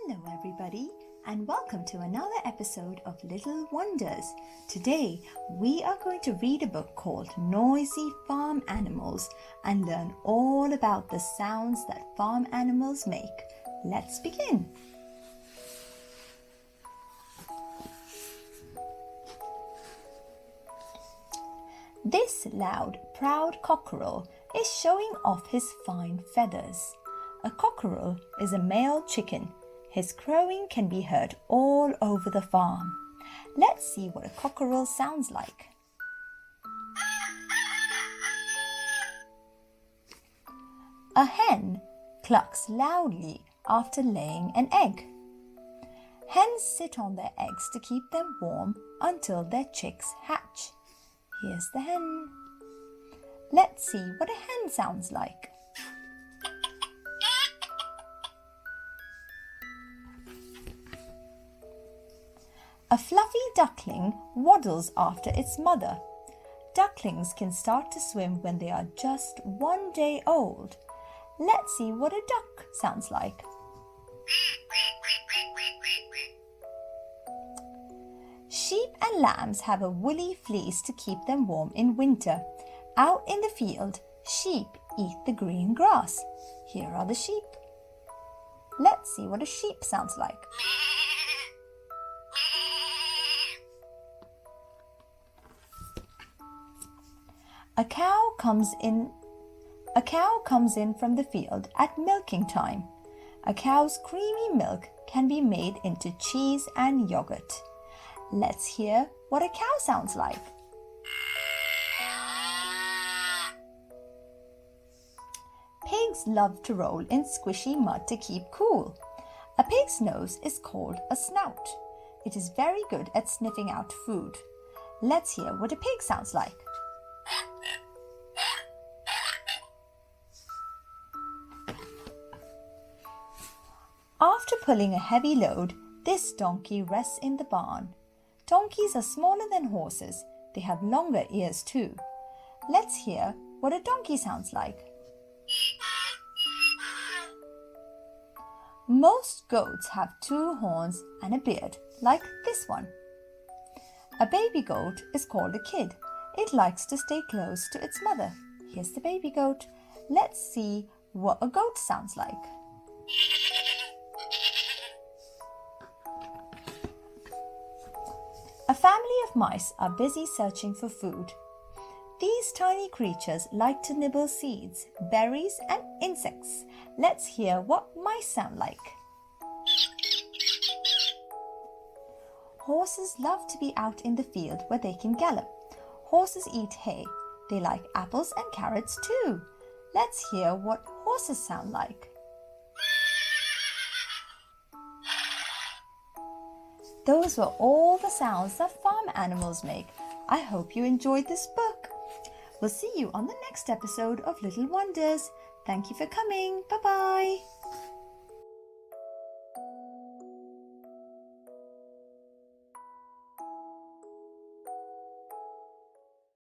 Hello, everybody, and welcome to another episode of Little Wonders. Today, we are going to read a book called Noisy Farm Animals and learn all about the sounds that farm animals make. Let's begin. This loud, proud cockerel is showing off his fine feathers. A cockerel is a male chicken. His crowing can be heard all over the farm. Let's see what a cockerel sounds like. A hen clucks loudly after laying an egg. Hens sit on their eggs to keep them warm until their chicks hatch. Here's the hen. Let's see what a hen sounds like. A fluffy duckling waddles after its mother. Ducklings can start to swim when they are just 1 day old. Let's see what a duck sounds like. Sheep and lambs have a woolly fleece to keep them warm in winter. Out in the field, sheep eat the green grass. Here are the sheep. Let's see what a sheep sounds like. A cow comes in from the field at milking time. A cow's creamy milk can be made into cheese and yogurt. Let's hear what a cow sounds like. Pigs love to roll in squishy mud to keep cool. A pig's nose is called a snout. It is very good at sniffing out food. Let's hear what a pig sounds like. After pulling a heavy load, this donkey rests in the barn. Donkeys are smaller than horses. They have longer ears too. Let's hear what a donkey sounds like. Most goats have 2 horns and a beard, like this one. A baby goat is called a kid. It likes to stay close to its mother. Here's the baby goat. Let's see what a goat sounds like. A family of mice are busy searching for food. These tiny creatures like to nibble seeds, berries, and insects. Let's hear what mice sound like. Horses love to be out in the field where they can gallop. Horses eat hay. They like apples and carrots too. Let's hear what horses sound like. Those were all the sounds that farm animals make. I hope you enjoyed this book. We'll see you on the next episode of Little Wonders. Thank you for coming. Bye-bye.